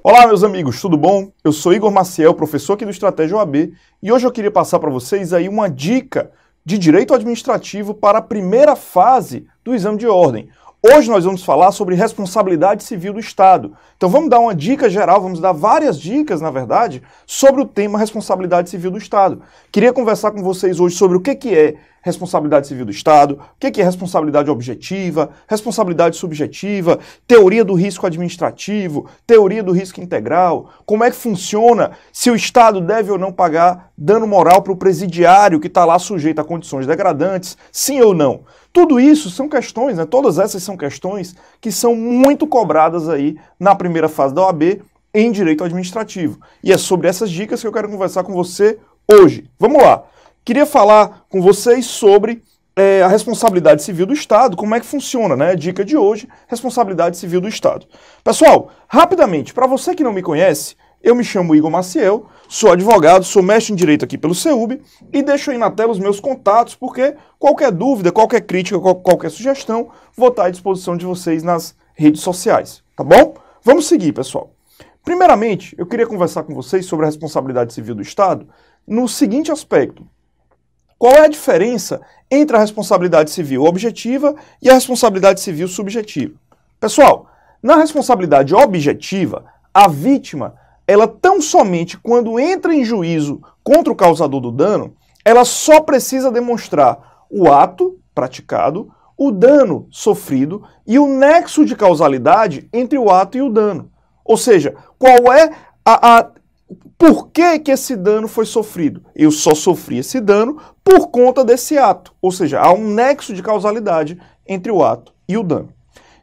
Olá, meus amigos, tudo bom? Eu sou Igor Maciel, professor aqui do Estratégia OAB, e hoje eu queria passar para vocês aí uma dica de direito administrativo para a primeira fase do exame de ordem. Hoje nós vamos falar sobre responsabilidade civil do Estado. Então vamos dar uma dica geral, vamos dar várias dicas, na verdade, sobre o tema responsabilidade civil do Estado. Queria conversar com vocês hoje sobre o que é responsabilidade civil do Estado, o que é responsabilidade objetiva, responsabilidade subjetiva, teoria do risco administrativo, teoria do risco integral, como é que funciona, se o Estado deve ou não pagar dano moral para o presidiário que está lá sujeito a condições degradantes, sim ou não. Tudo isso são questões, todas essas são questões que são muito cobradas aí na primeira fase da OAB em direito administrativo. E é sobre essas dicas que eu quero conversar com você hoje. Vamos lá! Queria falar com vocês sobre a responsabilidade civil do Estado, como é que funciona, né? Dica de hoje, responsabilidade civil do Estado. Pessoal, rapidamente, para você que não me conhece, eu me chamo Igor Maciel, sou advogado, sou mestre em Direito aqui pelo CEUB e deixo aí na tela os meus contatos, porque qualquer dúvida, qualquer crítica, qualquer sugestão, vou estar à disposição de vocês nas redes sociais, tá bom? Vamos seguir, pessoal. Primeiramente, eu queria conversar com vocês sobre a responsabilidade civil do Estado no seguinte aspecto. Qual é a diferença entre a responsabilidade civil objetiva e a responsabilidade civil subjetiva? Pessoal, na responsabilidade objetiva, a vítima, ela tão somente quando entra em juízo contra o causador do dano, ela só precisa demonstrar o ato praticado, o dano sofrido e o nexo de causalidade entre o ato e o dano. Ou seja, qual é por que esse dano foi sofrido? Eu só sofri esse dano por conta desse ato. Ou seja, há um nexo de causalidade entre o ato e o dano.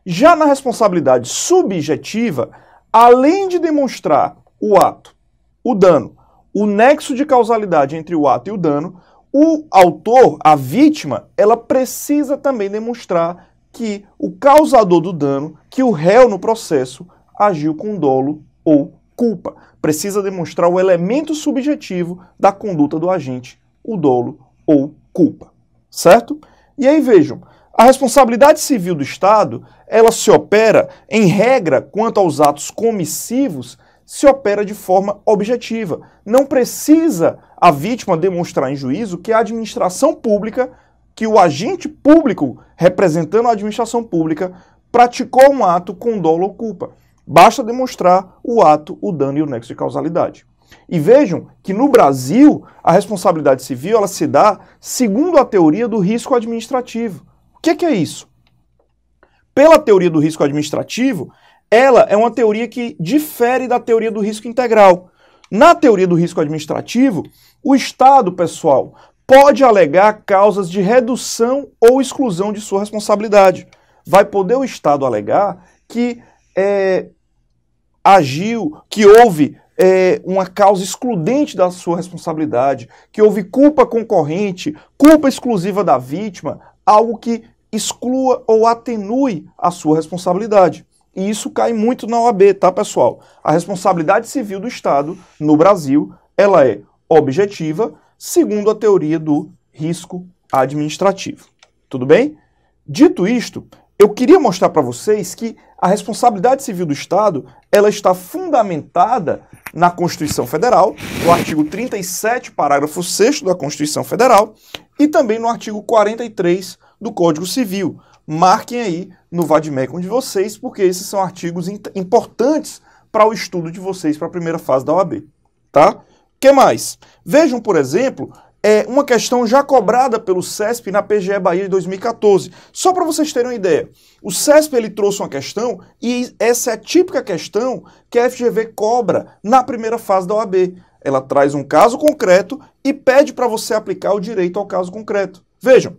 Já na responsabilidade subjetiva, além de demonstrar o ato, o dano, o nexo de causalidade entre o ato e o dano, o autor, a vítima, ela precisa também demonstrar que o causador do dano, que o réu no processo, agiu com dolo ou culpa. Precisa demonstrar o elemento subjetivo da conduta do agente, o dolo ou culpa, certo? E aí vejam, a responsabilidade civil do Estado, ela se opera, em regra, quanto aos atos comissivos, se opera de forma objetiva. Não precisa a vítima demonstrar em juízo que a administração pública, que o agente público representando a administração pública, praticou um ato com dolo ou culpa. Basta demonstrar o ato, o dano e o nexo de causalidade. E vejam que no Brasil, a responsabilidade civil ela se dá segundo a teoria do risco administrativo. O que é isso? Pela teoria do risco administrativo, ela é uma teoria que difere da teoria do risco integral. Na teoria do risco administrativo, o Estado, pessoal, pode alegar causas de redução ou exclusão de sua responsabilidade. Vai poder o Estado alegar que que houve uma causa excludente da sua responsabilidade, que houve culpa concorrente, culpa exclusiva da vítima, algo que exclua ou atenue a sua responsabilidade. E isso cai muito na OAB, tá, pessoal? A responsabilidade civil do Estado, no Brasil, ela é objetiva, segundo a teoria do risco administrativo. Tudo bem? Dito isto, eu queria mostrar para vocês que a responsabilidade civil do Estado, ela está fundamentada na Constituição Federal, no artigo 37, parágrafo 6º da Constituição Federal, e também no artigo 43 do Código Civil. Marquem aí no vademecum de vocês, porque esses são artigos importantes para o estudo de vocês para a primeira fase da OAB. Tá? O que mais? Vejam, por exemplo, uma questão já cobrada pelo CESP na PGE Bahia de 2014. Só para vocês terem uma ideia, o CESP ele trouxe uma questão e essa é a típica questão que a FGV cobra na primeira fase da OAB. Ela traz um caso concreto e pede para você aplicar o direito ao caso concreto. Vejam,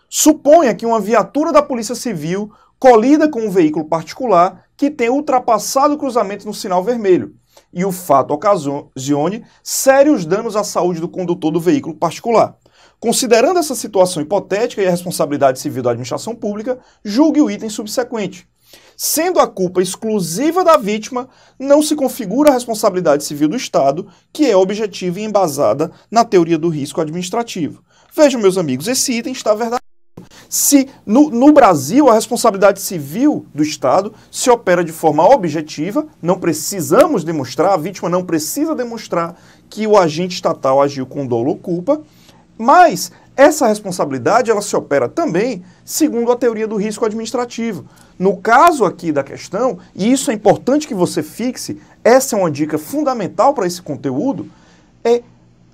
suponha que uma viatura da Polícia Civil colida com um veículo particular que tem ultrapassado o cruzamento no sinal vermelho e o fato ocasione sérios danos à saúde do condutor do veículo particular. Considerando essa situação hipotética e a responsabilidade civil da administração pública, julgue o item subsequente. Sendo a culpa exclusiva da vítima, não se configura a responsabilidade civil do Estado, que é objetiva e embasada na teoria do risco administrativo. Vejam, meus amigos, esse item está verdadeiro. Se no Brasil a responsabilidade civil do Estado se opera de forma objetiva, não precisamos demonstrar, a vítima não precisa demonstrar que o agente estatal agiu com dolo ou culpa, mas essa responsabilidade ela se opera também segundo a teoria do risco administrativo. No caso aqui da questão, e isso é importante que você fixe, essa é uma dica fundamental para esse conteúdo,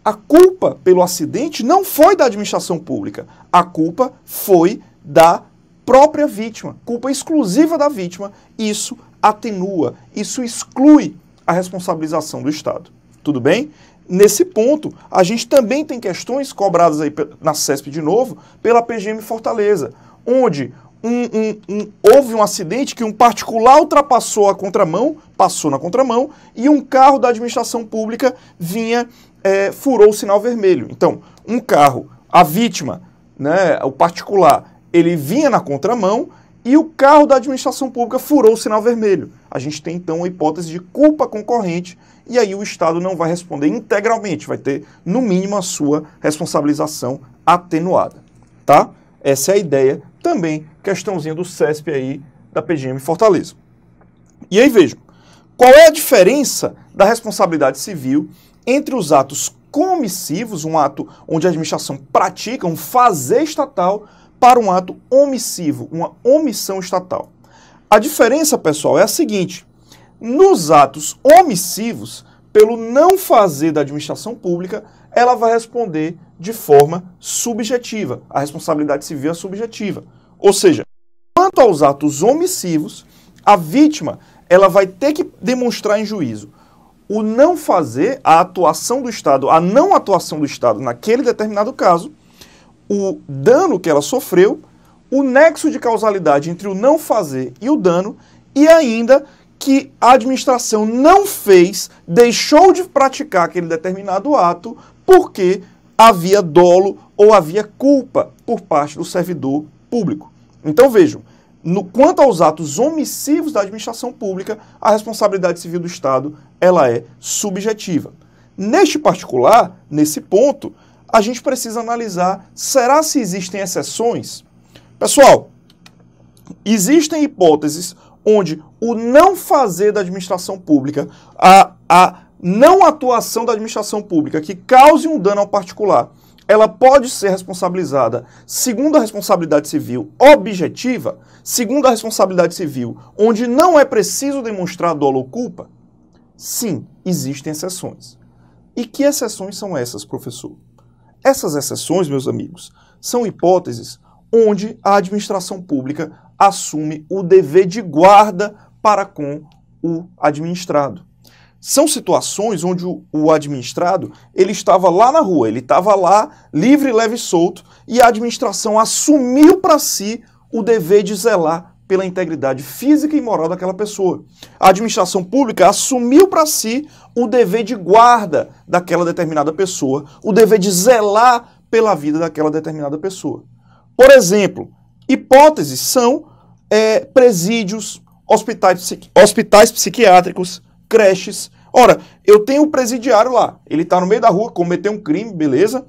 a culpa pelo acidente não foi da administração pública, a culpa foi da própria vítima, culpa exclusiva da vítima. Isso atenua, isso exclui a responsabilização do Estado. Tudo bem? Nesse ponto, a gente também tem questões cobradas aí na CESP de novo, pela PGM Fortaleza, onde houve um acidente que um particular ultrapassou a contramão, passou na contramão, e um carro da administração pública furou o sinal vermelho. Então, um carro, a vítima, né, o particular, ele vinha na contramão e o carro da administração pública furou o sinal vermelho. A gente tem, então, a hipótese de culpa concorrente e aí o Estado não vai responder integralmente, vai ter, no mínimo, a sua responsabilização atenuada. Tá? Essa é a ideia. Também, questãozinha do CESP aí, da PGM Fortaleza. E aí, vejam, qual é a diferença da responsabilidade civil entre os atos comissivos, um ato onde a administração pratica um fazer estatal, para um ato omissivo, uma omissão estatal? A diferença, pessoal, é a seguinte: nos atos omissivos, pelo não fazer da administração pública, ela vai responder de forma subjetiva. A responsabilidade civil é subjetiva. Ou seja, quanto aos atos omissivos, a vítima ela vai ter que demonstrar em juízo o não fazer, a atuação do Estado, a não atuação do Estado naquele determinado caso, o dano que ela sofreu, o nexo de causalidade entre o não fazer e o dano, e ainda que a administração não fez, deixou de praticar aquele determinado ato porque havia dolo ou havia culpa por parte do servidor público. Então vejam, quanto aos atos omissivos da administração pública, a responsabilidade civil do Estado ela é subjetiva. Neste particular, nesse ponto, a gente precisa analisar, será se existem exceções? Pessoal, existem hipóteses onde o não fazer da administração pública, a não atuação da administração pública que cause um dano ao particular, ela pode ser responsabilizada segundo a responsabilidade civil objetiva, segundo a responsabilidade civil, onde não é preciso demonstrar dolo ou culpa? Sim, existem exceções. E que exceções são essas, professor? Essas exceções, meus amigos, são hipóteses onde a administração pública assume o dever de guarda para com o administrado. São situações onde o administrado ele estava lá na rua, ele estava lá livre, leve e solto, e a administração assumiu para si o dever de zelar pela integridade física e moral daquela pessoa. A administração pública assumiu para si o dever de guarda daquela determinada pessoa, o dever de zelar pela vida daquela determinada pessoa. Por exemplo, hipóteses são presídios, hospitais psiquiátricos, creches. Ora, eu tenho um presidiário lá, ele está no meio da rua, cometeu um crime, beleza?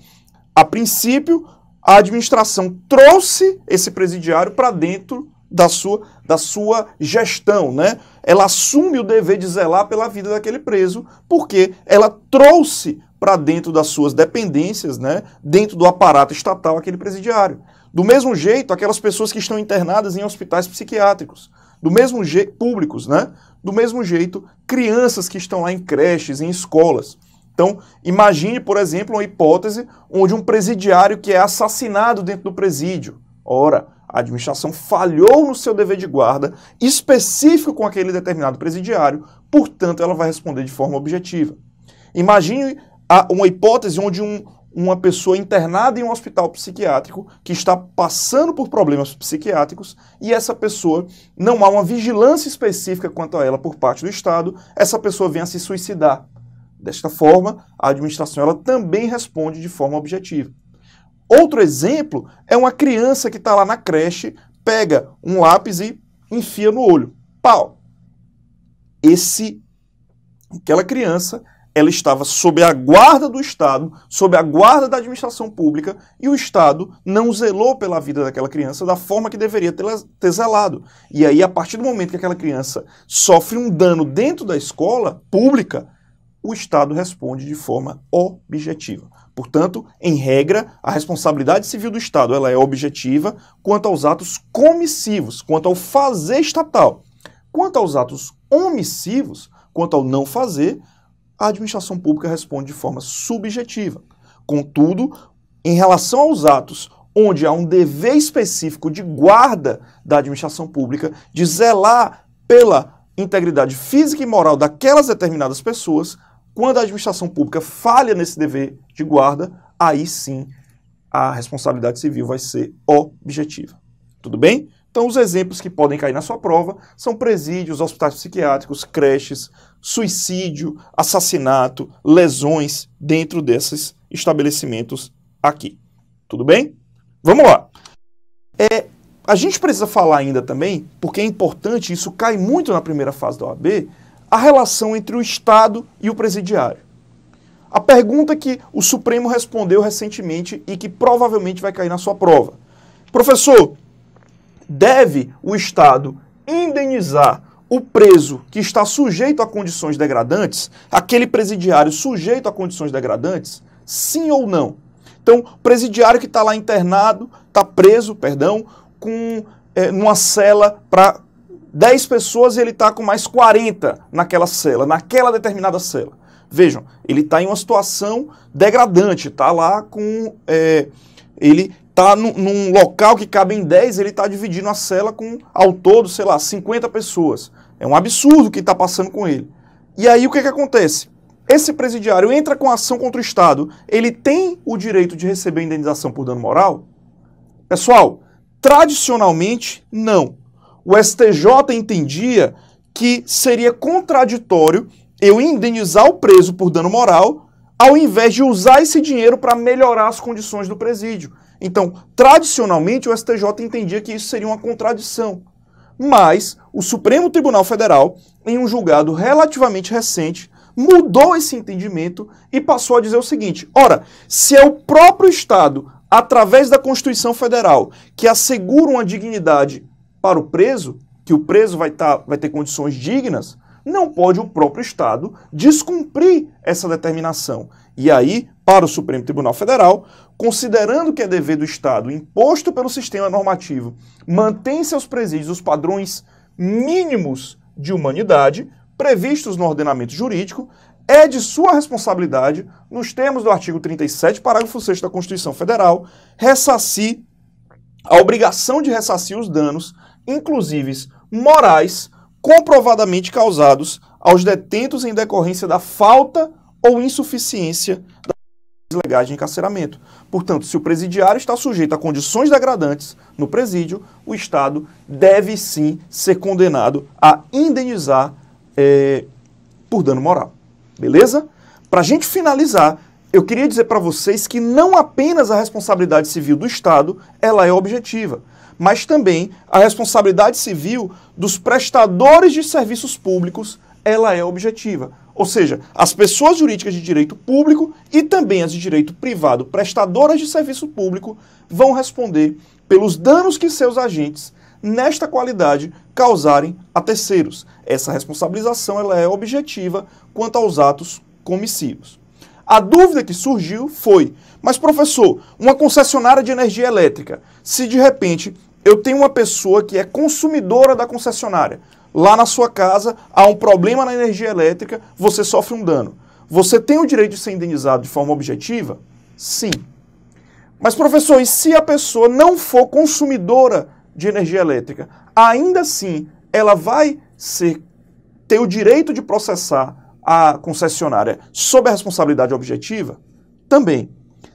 A princípio, a administração trouxe esse presidiário para dentro da sua gestão, né? Ela assume o dever de zelar pela vida daquele preso, porque ela trouxe para dentro das suas dependências, né? Dentro do aparato estatal, aquele presidiário. Do mesmo jeito, aquelas pessoas que estão internadas em hospitais psiquiátricos, do mesmo jeito, públicos, né? Do mesmo jeito, crianças que estão lá em creches, em escolas. Então, imagine, por exemplo, uma hipótese onde um presidiário que é assassinado dentro do presídio. Ora, a administração falhou no seu dever de guarda específico com aquele determinado presidiário, portanto, ela vai responder de forma objetiva. Imagine uma hipótese onde uma pessoa internada em um hospital psiquiátrico que está passando por problemas psiquiátricos e essa pessoa, não há uma vigilância específica quanto a ela por parte do Estado, essa pessoa vem a se suicidar. Desta forma, a administração ela também responde de forma objetiva. Outro exemplo é uma criança que está lá na creche, pega um lápis e enfia no olho. Pau! Aquela criança, ela estava sob a guarda do Estado, sob a guarda da administração pública, e o Estado não zelou pela vida daquela criança da forma que deveria ter zelado. E aí, a partir do momento que aquela criança sofre um dano dentro da escola pública, o Estado responde de forma objetiva. Portanto, em regra, a responsabilidade civil do Estado ela é objetiva quanto aos atos comissivos, quanto ao fazer estatal. Quanto aos atos omissivos, quanto ao não fazer, a administração pública responde de forma subjetiva. Contudo, em relação aos atos onde há um dever específico de guarda da administração pública, de zelar pela integridade física e moral daquelas determinadas pessoas, quando a administração pública falha nesse dever de guarda, aí sim a responsabilidade civil vai ser objetiva. Tudo bem? Então os exemplos que podem cair na sua prova são presídios, hospitais psiquiátricos, creches, suicídio, assassinato, lesões dentro desses estabelecimentos aqui. Tudo bem? Vamos lá. A gente precisa falar ainda também, porque é importante, isso cai muito na primeira fase da OAB, a relação entre o Estado e o presidiário. A pergunta que o Supremo respondeu recentemente e que provavelmente vai cair na sua prova. Professor, deve o Estado indenizar o preso que está sujeito a condições degradantes, aquele presidiário sujeito a condições degradantes? Sim ou não? Então, o presidiário que está lá internado, está preso, perdão, numa cela para 10 pessoas e ele está com mais 40 naquela cela, naquela determinada cela. Vejam, ele está em uma situação degradante, está lá com... ele está num local que cabem 10, ele está dividindo a cela com, ao todo, sei lá, 50 pessoas. É um absurdo o que está passando com ele. E aí o que acontece? Esse presidiário entra com ação contra o Estado, ele tem o direito de receber indenização por dano moral? Pessoal, tradicionalmente, não. O STJ entendia que seria contraditório eu indenizar o preso por dano moral, ao invés de usar esse dinheiro para melhorar as condições do presídio. Então, tradicionalmente, o STJ entendia que isso seria uma contradição. Mas o Supremo Tribunal Federal, em um julgado relativamente recente, mudou esse entendimento e passou a dizer o seguinte: ora, se é o próprio Estado, através da Constituição Federal, que assegura uma dignidade para o preso, que o preso vai ter condições dignas, não pode o próprio Estado descumprir essa determinação. E aí, para o Supremo Tribunal Federal, considerando que é dever do Estado, imposto pelo sistema normativo, manter em seus presídios os padrões mínimos de humanidade, previstos no ordenamento jurídico, é de sua responsabilidade, nos termos do artigo 37, parágrafo 6º da Constituição Federal, ressarcir a obrigação de ressarcir os danos, inclusive morais, comprovadamente causados aos detentos em decorrência da falta ou insuficiência das legais de encarceramento. Portanto, se o presidiário está sujeito a condições degradantes no presídio, o Estado deve sim ser condenado a indenizar por dano moral. Beleza? Para a gente finalizar, eu queria dizer para vocês que não apenas a responsabilidade civil do Estado ela é objetiva, mas também a responsabilidade civil dos prestadores de serviços públicos ela é objetiva. Ou seja, as pessoas jurídicas de direito público e também as de direito privado prestadoras de serviço público vão responder pelos danos que seus agentes, nesta qualidade, causarem a terceiros. Essa responsabilização ela é objetiva quanto aos atos comissivos. A dúvida que surgiu foi: mas professor, uma concessionária de energia elétrica, se de repente eu tenho uma pessoa que é consumidora da concessionária, lá na sua casa há um problema na energia elétrica, você sofre um dano, você tem o direito de ser indenizado de forma objetiva? Sim. Mas professor, e se a pessoa não for consumidora de energia elétrica, ainda assim ela vai ter o direito de processar a concessionária sob a responsabilidade objetiva? Também.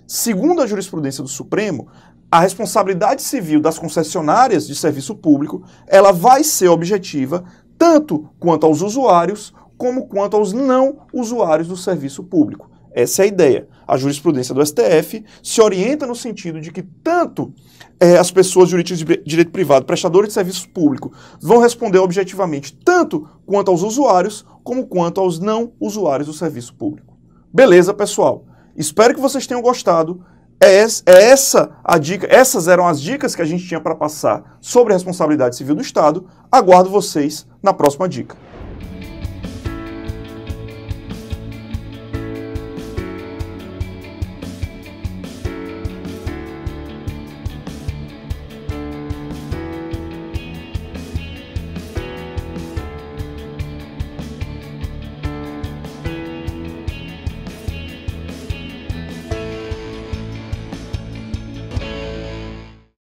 Segundo a jurisprudência do Supremo, a responsabilidade civil das concessionárias de serviço público, ela vai ser objetiva tanto quanto aos usuários, como quanto aos não usuários do serviço público. Essa é a ideia. A jurisprudência do STF se orienta no sentido de que tanto as pessoas jurídicas de direito privado, prestadores de serviço público, vão responder objetivamente tanto quanto aos usuários, como quanto aos não usuários do serviço público. Beleza, pessoal? Espero que vocês tenham gostado. Essa a dica, essas eram as dicas que a gente tinha para passar sobre a responsabilidade civil do Estado. Aguardo vocês na próxima dica.